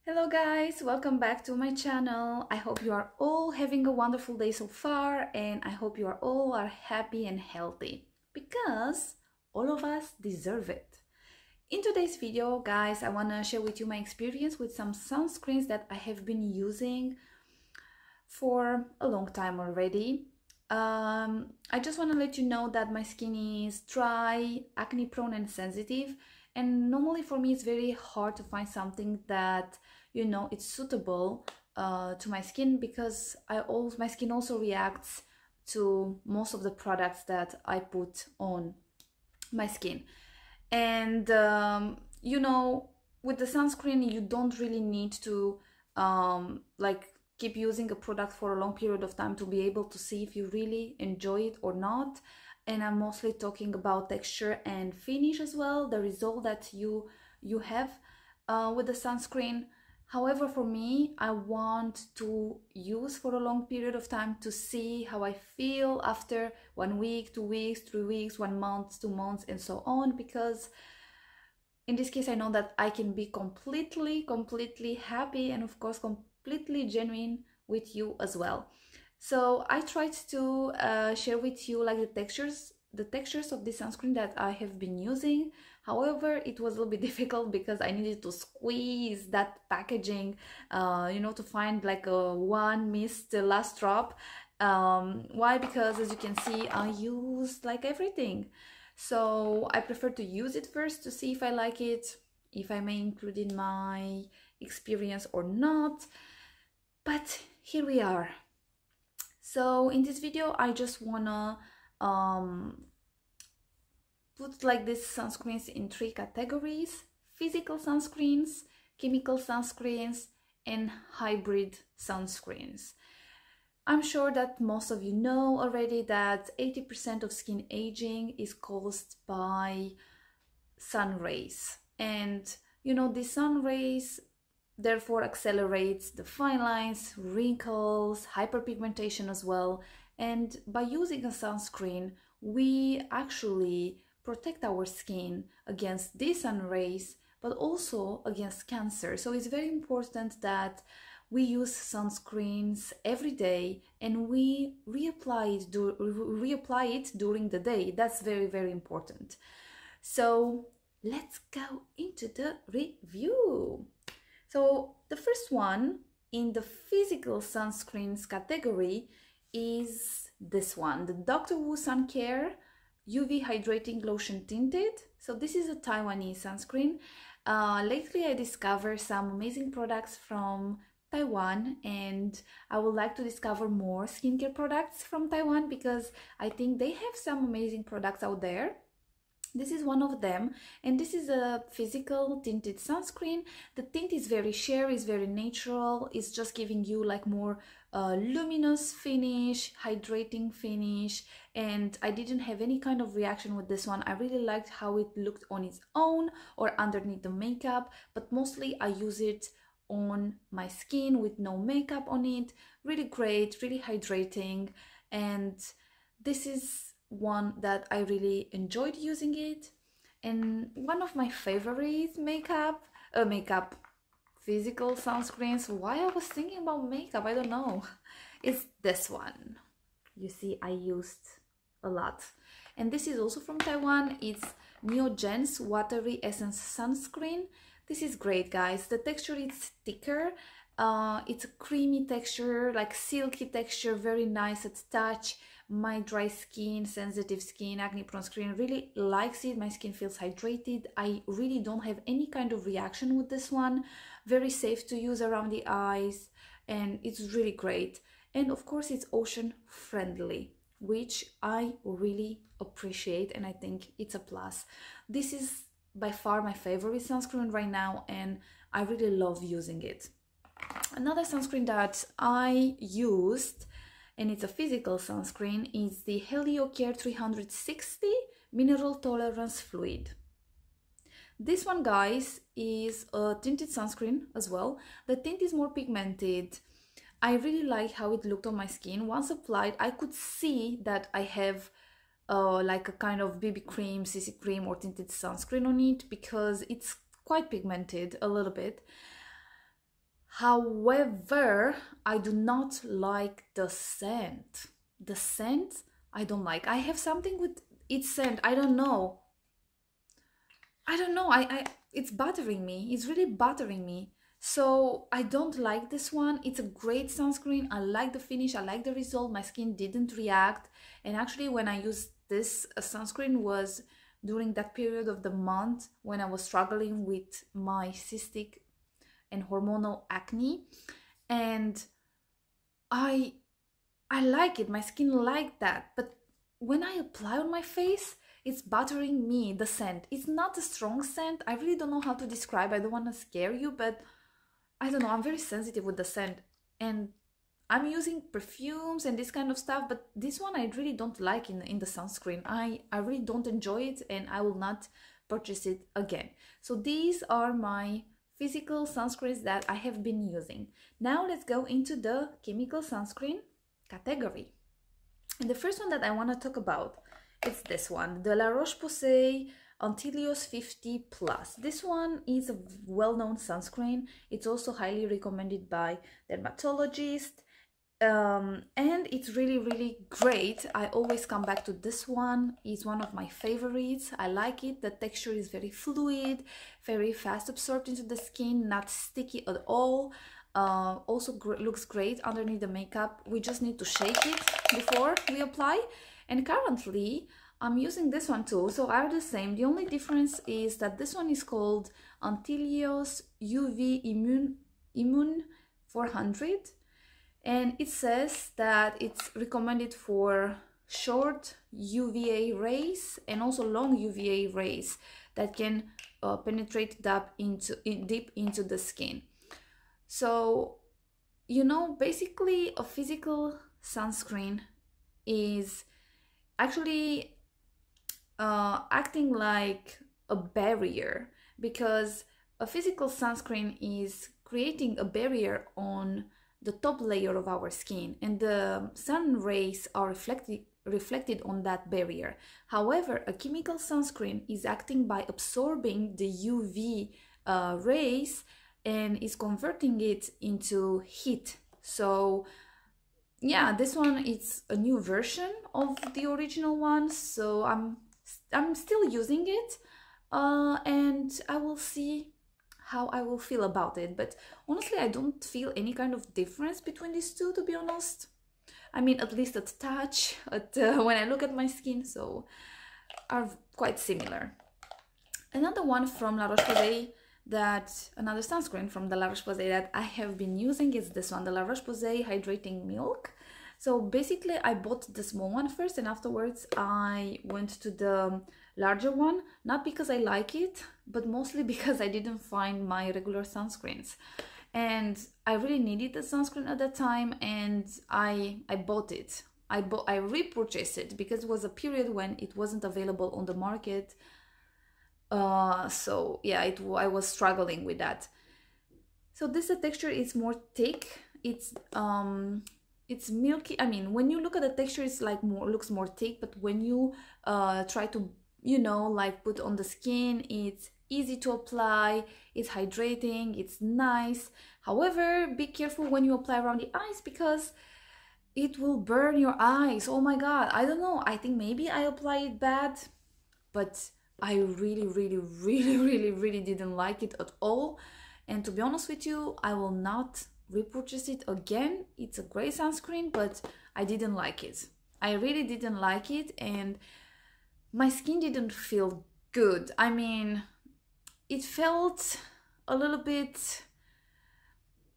Hello guys, welcome back to my channel. I hope you are all having a wonderful day so far, and I hope you are all happy and healthy because all of us deserve it. In today's video, guys, I want to share with you my experience with some sunscreens that I have been using for a long time already. I just want to let you know that my skin is dry, acne prone and sensitive, and normally for me it's very hard to find something that it's suitable to my skin, because my skin also reacts to most of the products that I put on my skin. And with the sunscreen you don't really need to keep using a product for a long period of time to be able to see if you really enjoy it or not. And I'm mostly talking about texture and finish as well, the result that you have with the sunscreen. However, for me, I want to use for a long period of time to see how I feel after 1 week, 2 weeks, 3 weeks, 1 month, 2 months, and so on, because in this case I know that I can be completely happy and of course completely genuine with you as well. So I tried to share with you like the textures of the sunscreen that I have been using. However, it was a little bit difficult because I needed to squeeze that packaging, to find like a one missed last drop. Why? Because as you can see, I used like everything. So I prefer to use it first to see if I like it, if I may include in my experience or not. But here we are. So in this video, I just wanna put like these sunscreens in 3 categories: physical sunscreens, chemical sunscreens, and hybrid sunscreens. I'm sure that most of you know already that 80% of skin aging is caused by sun rays. And the sun rays therefore accelerates the fine lines, wrinkles, hyperpigmentation as well. And by using a sunscreen, we actually protect our skin against these sun rays, but also against cancer. So it's very important that we use sunscreens every day and we reapply it during the day. That's very important. So let's go into the review. So the first one in the physical sunscreens category is this one, the Dr. Wu Sun Care UV Hydrating Lotion Tinted. So this is a Taiwanese sunscreen. Lately I discovered some amazing products from Taiwan, and I would like to discover more skincare products from Taiwan because I think they have some amazing products out there. This is one of them, and this is a physical tinted sunscreen. The tint is very sheer, is very natural. It's just giving you like more luminous finish, hydrating finish, and I didn't have any kind of reaction with this one. I really liked how it looked on its own or underneath the makeup, but mostly I use it on my skin with no makeup on it. Really great, really hydrating, and this is one that I really enjoyed using it. And one of my favorite physical sunscreens, why I was thinking about makeup, I don't know, is this one. You see, I used a lot, and this is also from Taiwan. It's Neogence Watery Essence Sunscreen. This is great, guys. The texture is thicker. It's a creamy texture, like silky texture, very nice at touch. My dry skin, sensitive skin, acne prone skin really likes it. My skin feels hydrated. I really don't have any kind of reaction with this one. Very safe to use around the eyes, and it's really great. And of course it's ocean friendly, which I really appreciate, and I think it's a plus. This is by far my favorite sunscreen right now, and I really love using it. Another sunscreen that I used, and it's a physical sunscreen, is the HelioCare 360 Mineral Tolerance Fluid. This one, guys, is a tinted sunscreen as well. The tint is more pigmented. I really like how it looked on my skin. Once applied, I could see that I have like a kind of BB cream, CC cream or tinted sunscreen on it, because it's quite pigmented a little bit. However, I do not like the scent. The scent I don't like. I have something with its scent. I don't know. It's bothering me. It's really bothering me. So I don't like this one. It's a great sunscreen. I like the finish. I like the result. My skin didn't react. And actually when I used this sunscreen was during that period of the month when I was struggling with my cystic and hormonal acne. And I like it. My skin liked that. But when I apply on my face, it's bothering me, the scent. It's not a strong scent. I really don't know how to describe. I don't want to scare you, but I don't know. I'm very sensitive with the scent. And I'm using perfumes and this kind of stuff, but this one I really don't like in the sunscreen. I really don't enjoy it, and I will not purchase it again. So these are my physical sunscreens that I have been using. Now let's go into the chemical sunscreen category. And the first one that I want to talk about is this one, the La Roche-Posay Untitled 50 Plus. This one is a well-known sunscreen. It's also highly recommended by dermatologists. And it's really great. I always come back to this one. It's one of my favorites. I like it. The texture is very fluid, very fast absorbed into the skin, not sticky at all. Also looks great underneath the makeup. We just need to shake it before we apply. And currently I'm using this one too, so are the same. The only difference is that this one is called Untitled UV Immune 400, and it says that it's recommended for short UVA rays and also long UVA rays that can penetrate deep into the skin. So, you know, basically a physical sunscreen is actually acting like a barrier, because a physical sunscreen is creating a barrier on the top layer of our skin, and the sun rays are reflected on that barrier. However, a chemical sunscreen is acting by absorbing the UV rays and is converting it into heat. So yeah, this one is a new version of the original one, so I'm still using it, and I will see how I will feel about it. But honestly, I don't feel any kind of difference between these two, to be honest. I mean, at least at touch, when I look at my skin, so are quite similar. Another one from La Roche-Posay, another sunscreen from the La Roche-Posay that I have been using is this one, the La Roche-Posay Hydrating Milk. So basically I bought the small one first, and afterwards I went to the larger one, not because I like it, but mostly because I didn't find my regular sunscreens. And I really needed the sunscreen at that time, and I bought it. I repurchased it because it was a period when it wasn't available on the market. So yeah, I was struggling with that. So this texture is more thick. It's milky. I mean, when you look at the texture, it's like looks more thick, but when you try to, you know, like put on the skin, it's easy to apply, it's hydrating, it's nice. However, be careful when you apply around the eyes, because it will burn your eyes. Oh my god, I don't know, I think maybe I apply it bad, but I really didn't like it at all. And to be honest with you, I will not repurchase it again. It's a great sunscreen, but I didn't like it. I really didn't like it, and my skin didn't feel good. I mean, it felt a little bit,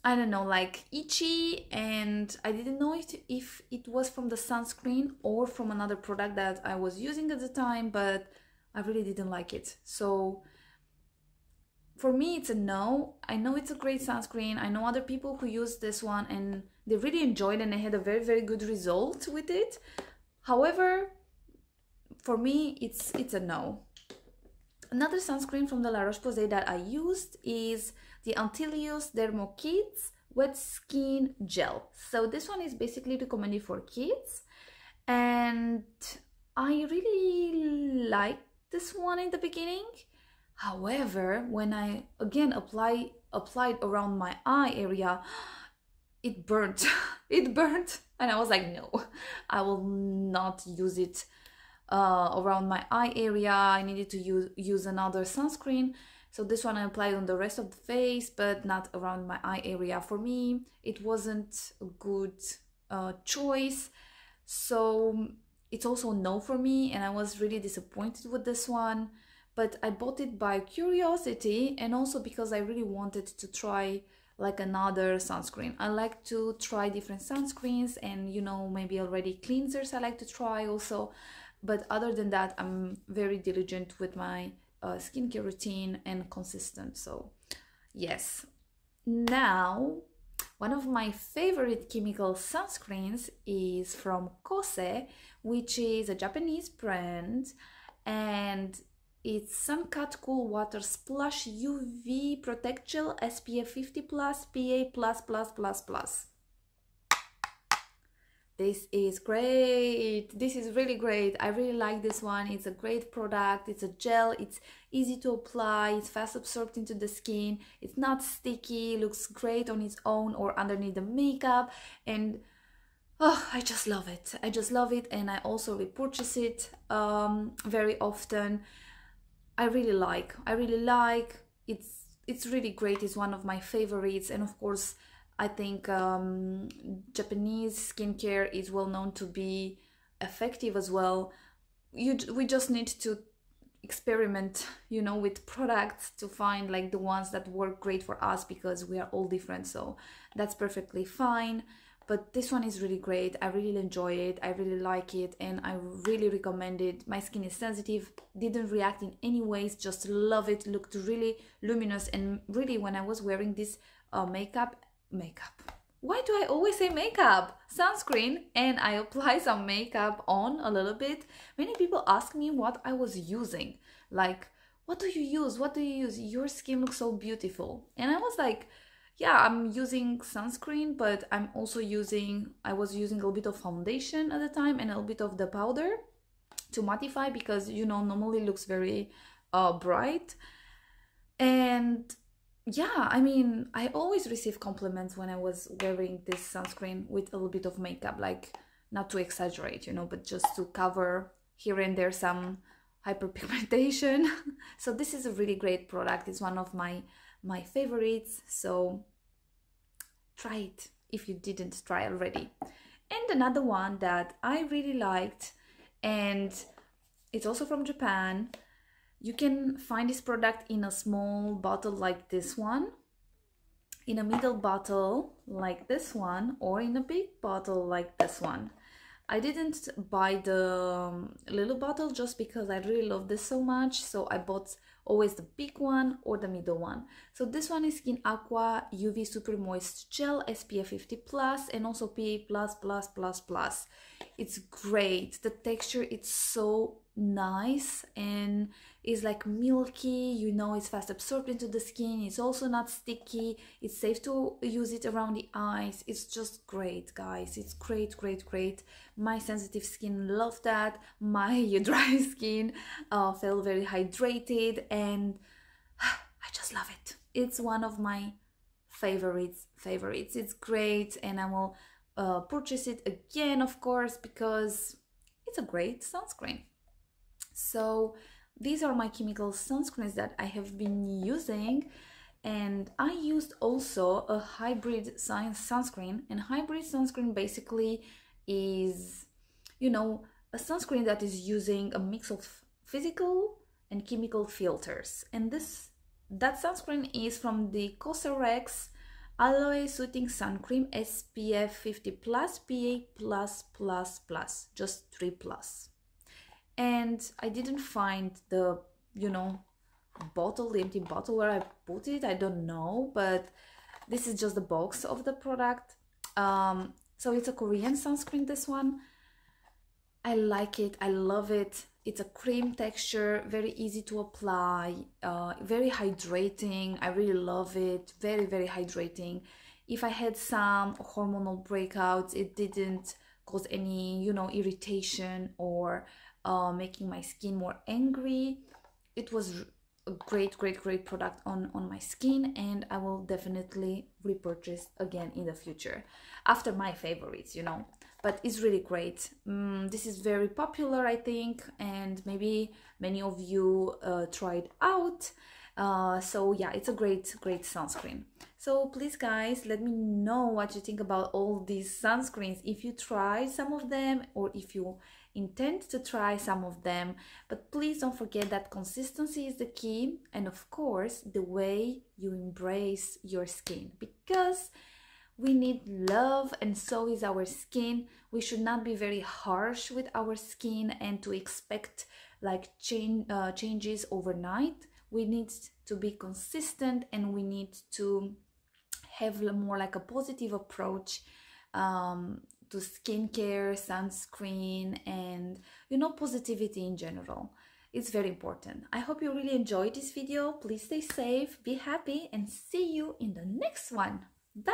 I don't know, like itchy, and I didn't know if it was from the sunscreen or from another product that I was using at the time, but I really didn't like it. So for me, it's a no. I know it's a great sunscreen. I know other people who use this one and they really enjoyed and they had a very good result with it. However, for me, it's a no. Another sunscreen from the La Roche-Posay that I used is the Untitled Dermo Kids Wet Skin Gel. So this one is basically recommended for kids, and I really liked this one in the beginning. However, when I again apply applied around my eye area, it burnt. It burnt, and I was like, no, I will not use it around my eye area. I needed to use another sunscreen. So this one I applied on the rest of the face, but not around my eye area. For me, it wasn't a good choice. So it's also no for me, and I was really disappointed with this one. But I bought it by curiosity, and also because I really wanted to try like another sunscreen. I like to try different sunscreens, and you know, maybe already cleansers I like to try also. But other than that, I'm very diligent with my skincare routine and consistent. So yes. Now, one of my favorite chemical sunscreens is from Kose, which is a Japanese brand, and it's Sun Cut Cool Water Splash UV Protect Gel SPF 50 plus PA plus plus plus plus. This is great. This is really great. I really like this one. It's a great product. It's a gel. It's easy to apply. It's fast absorbed into the skin. It's not sticky. Looks great on its own or underneath the makeup. And oh, I just love it. I just love it. And I also repurchase it very often. I really like. It's really great. It's one of my favorites. And of course, I think Japanese skincare is well known to be effective as well. We just need to experiment, you know, with products to find like the ones that work great for us, because we are all different. So that's perfectly fine. But this one is really great. I really enjoy it. I really like it, and I really recommend it. My skin is sensitive, didn't react in any ways, just love it. Looked really luminous, and really when I was wearing this makeup, why do I always say makeup? Sunscreen, and I apply some makeup on a little bit. Many people ask me what I was using. Like, what do you use? What do you use? Your skin looks so beautiful. And I was like, yeah, I'm using sunscreen, but I was using a little bit of foundation at the time and a little bit of the powder to mattify, because, you know, normally it looks very bright. And yeah, I mean, I always receive compliments when I was wearing this sunscreen with a little bit of makeup, like not to exaggerate, you know, but just to cover here and there some hyperpigmentation. So this is a really great product. It's one of my favorites. So try it if you didn't try already. And another one that I really liked, and it's also from Japan. You can find this product in a small bottle like this one, in a middle bottle like this one, or in a big bottle like this one. I didn't buy the little bottle just because I really love this so much, so I bought always the big one or the middle one. So this one is Skin Aqua UV Super Moist Gel SPF 50 plus and also PA plus plus plus plus. It's great. The texture, it's so nice and is like milky, you know, it's fast absorbed into the skin. It's also not sticky. It's safe to use it around the eyes. It's just great, guys. It's great, great, great. My sensitive skin loved that. My dry skin felt very hydrated, and I just love it. It's one of my favorites. It's great, and I will purchase it again, of course, because it's a great sunscreen. So these are my chemical sunscreens that I have been using, and I used also a hybrid sunscreen. And hybrid sunscreen basically is, you know, a sunscreen that is using a mix of physical and chemical filters. And that sunscreen is from the Cosrx Aloe Soothing Sun Cream SPF 50 plus PA plus plus plus, just 3 plus. And I didn't find the, you know, bottle, the empty bottle where I put it. I don't know, but this is just the box of the product. So it's a Korean sunscreen, this one. I like it. I love it. It's a cream texture, very easy to apply, very hydrating. I really love it. Very, very hydrating. If I had some hormonal breakouts, it didn't cause any, you know, irritation or making my skin more angry. It was a a great product on my skin, and I will definitely repurchase again in the future after my favorites, you know. But it's really great. This is very popular, I think, and maybe many of you tried out. So yeah, it's a great sunscreen. So please guys, let me know what you think about all these sunscreens, if you try some of them or if you intend to try some of them. But please don't forget that consistency is the key, and of course the way you embrace your skin, because we need love and so is our skin. We should not be very harsh with our skin and to expect like changes overnight. We need to be consistent, and we need to have more like a positive approach to skincare, sunscreen, and you know, positivity in general. It's very important. I hope you really enjoyed this video. Please stay safe, be happy, and see you in the next one. Bye!